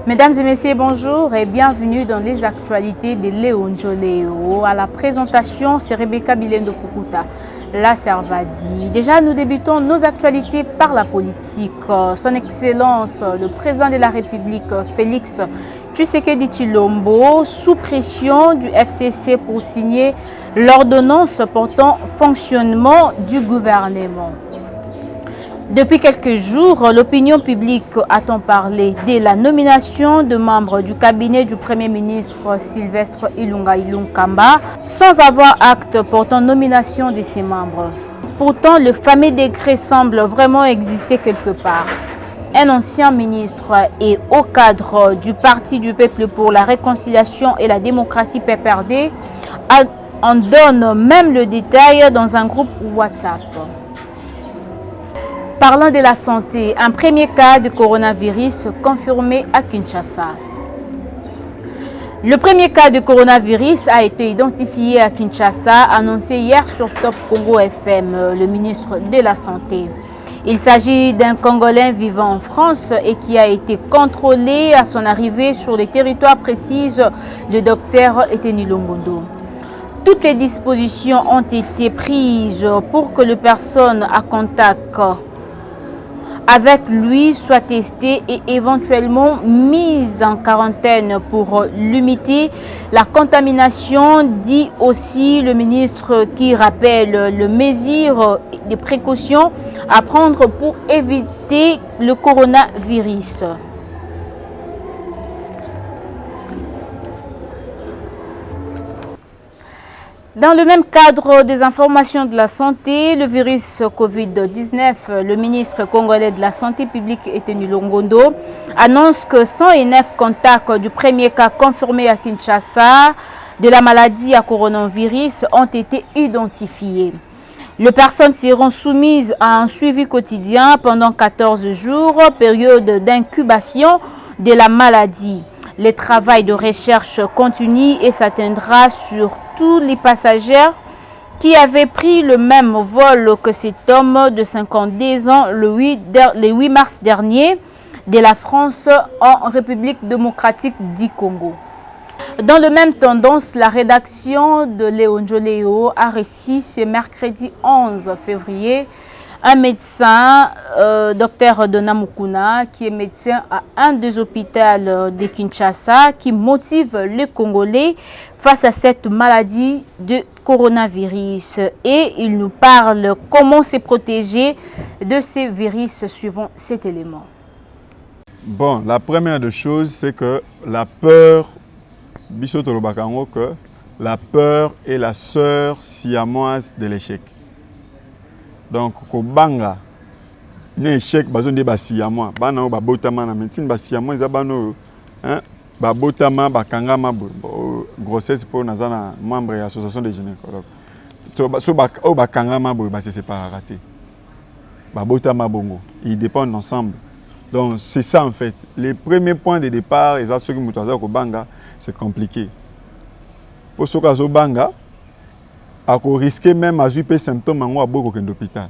Mesdames et messieurs, bonjour et bienvenue dans les actualités de Léo Njoleo. À la présentation, c'est Rebecca Bilendo Pukuta, la Servadi. Déjà, nous débutons nos actualités par la politique. Son Excellence, le président de la République, Félix Tshisekedi Tshilombo, sous pression du FCC pour signer l'ordonnance portant fonctionnement du gouvernement. Depuis quelques jours, l'opinion publique attend parler de la nomination de membres du cabinet du Premier ministre Sylvestre Ilunga Ilunkamba sans avoir acte portant nomination de ses membres. Pourtant, le fameux décret semble vraiment exister quelque part. Un ancien ministre et haut cadre du Parti du Peuple pour la Réconciliation et la Démocratie PPRD en donne même le détail dans un groupe WhatsApp. Parlant de la santé, un premier cas de coronavirus confirmé à Kinshasa. Le premier cas de coronavirus a été identifié à Kinshasa, annoncé hier sur Top Congo FM, le ministre de la Santé. Il s'agit d'un Congolais vivant en France et qui a été contrôlé à son arrivée sur le territoire, précise le docteur Eteni Longondo. Toutes les dispositions ont été prises pour que les personnes à contact avec lui soit testé et éventuellement mise en quarantaine pour limiter la contamination, dit aussi le ministre qui rappelle les mesures de précaution à prendre pour éviter le coronavirus. Dans le même cadre des informations de la santé, le virus Covid-19, le ministre congolais de la Santé publique Eteni Longondo annonce que 109 contacts du premier cas confirmé à Kinshasa de la maladie à coronavirus ont été identifiés. Les personnes seront soumises à un suivi quotidien pendant 14 jours, période d'incubation de la maladie. Le travail de recherche continue et s'atteindra sur tous les passagers qui avaient pris le même vol que cet homme de 52 ans le 8 mars dernier de la France en République démocratique du Congo. Dans la même tendance, la rédaction de Léo Njoleo a reçu ce mercredi 11 février un médecin, docteur Dona Mukuna, qui est médecin à un des hôpitaux de Kinshasa, qui motive les Congolais face à cette maladie de coronavirus. Et il nous parle comment se protéger de ces virus suivant cet élément. Bon, la première des choses, c'est que la peur, que la peur est la sœur siamoise de l'échec. Donc, kobanga ne échec bazon de basiyamwa bana o babotama na médecine basiyamwa eza bano babotama bakangama grossesse pour nazana membre de l'association des gynécologues so bakangama bo ba se séparer raté babotama bongo ils dépendent ensemble. Donc c'est ça en fait les premiers points de départ et ceux qui mutaza kobanga c'est compliqué pour ceux qui banga à risquer même à jouer symptômes en beaucoup qu'un hôpital.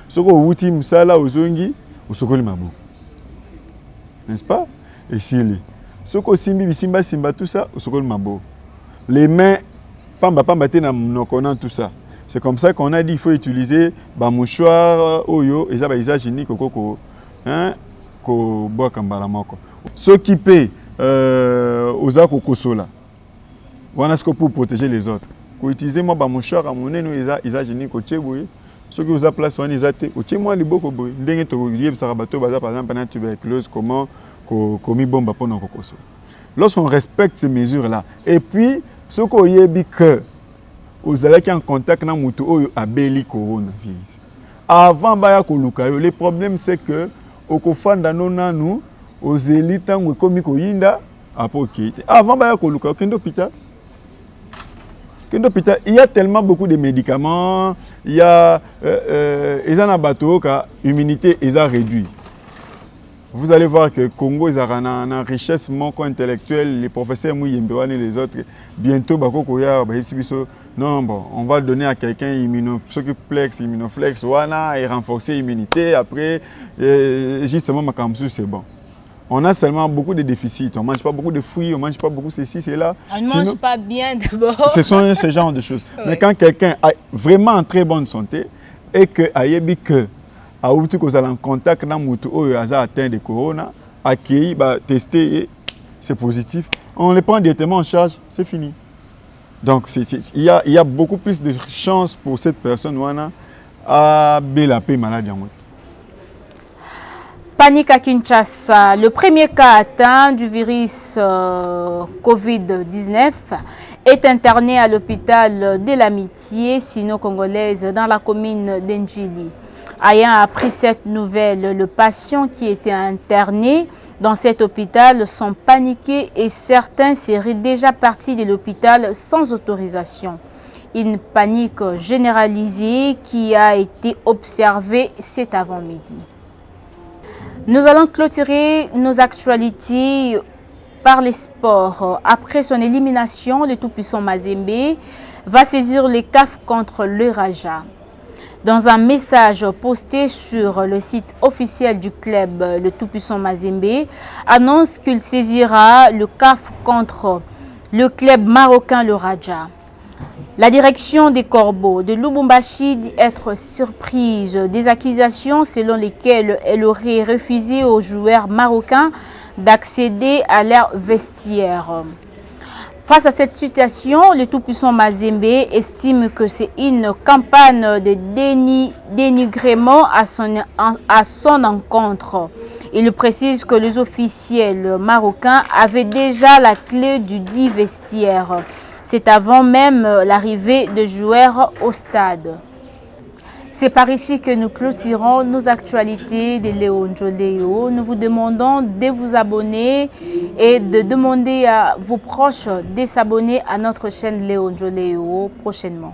Ce que vous dites, musala ozongi, ou ce que mabo, n'est-ce pas? Et si les, ce que simba tout ça, ou ce que mabo, les mains, pamba tena mnokona tout ça. C'est comme ça qu'on a dit il faut utiliser ba mouchoir oyo et ça ba usage unique koko ko bois kambala moko. Ce qui paie aux akokosola. Voilà ce que pour protéger les autres. Utiliser moi ba mouchoir à mon nez nous usage unique au tcheboui ceux qui vous a place on isate au tchemoi liboko boy ndenge to lié sarabato baza par exemple pendant tuberculose comment komi bomba pendant kokoso. Lorsqu'on respecte ces mesures là et puis ce qu'on yebi que aux allez qui en contact na mutu oyo abeli coronavirus avant baya koluka yo le problème c'est que au kofanda nona nous aux élites ngo komi koyinda apokite avant baya koluka kendo hôpital. Il y a tellement beaucoup de médicaments, il y a un bateau qui a immunité réduite. Vous allez voir que le Congo a une richesse intellectuelle, les professeurs et les autres, bientôt, non, bon, on va le donner à quelqu'un immunoflex, et renforcer l'immunité, après, justement, c'est bon. on a seulement beaucoup de déficits. On ne mange pas beaucoup de fruits, on ne mange pas beaucoup ceci, cela. On ne mange pas bien d'abord. Ce sont ce genre de choses. Oui. Mais quand quelqu'un est vraiment en très bonne santé et que ayebi que a outi ko en contact na mutu oyo aza atteint de corona, accueilli, testé, c'est positif, on le prend directement en charge, c'est fini. Donc il y a beaucoup plus de chances pour cette personne à bélaper maladie en mode. Panique à Kinshasa. Le premier cas atteint du virus Covid-19 est interné à l'hôpital de l'Amitié sino-congolaise dans la commune d'Endjili. Ayant appris cette nouvelle, le patient qui était interné dans cet hôpital sont paniqués et certains seraient déjà partis de l'hôpital sans autorisation. Une panique généralisée qui a été observée cet avant-midi. Nous allons clôturer nos actualités par les sports. Après son élimination, le tout-puissant Mazembe va saisir les CAF contre le Raja. Dans un message posté sur le site officiel du club, le tout-puissant Mazembe annonce qu'il saisira le CAF contre le club marocain le Raja. La direction des Corbeaux de Lubumbashi dit être surprise des accusations selon lesquelles elle aurait refusé aux joueurs marocains d'accéder à leur vestiaire. Face à cette situation, le tout-puissant Mazembe estime que c'est une campagne de dénigrement à son encontre. Il précise que les officiels marocains avaient déjà la clé du dit vestiaire. C'est avant même l'arrivée de joueurs au stade. C'est par ici que nous clôturons nos actualités de Léo Njoleo. Nous vous demandons de vous abonner et de demander à vos proches de s'abonner à notre chaîne Léo Njoleo prochainement.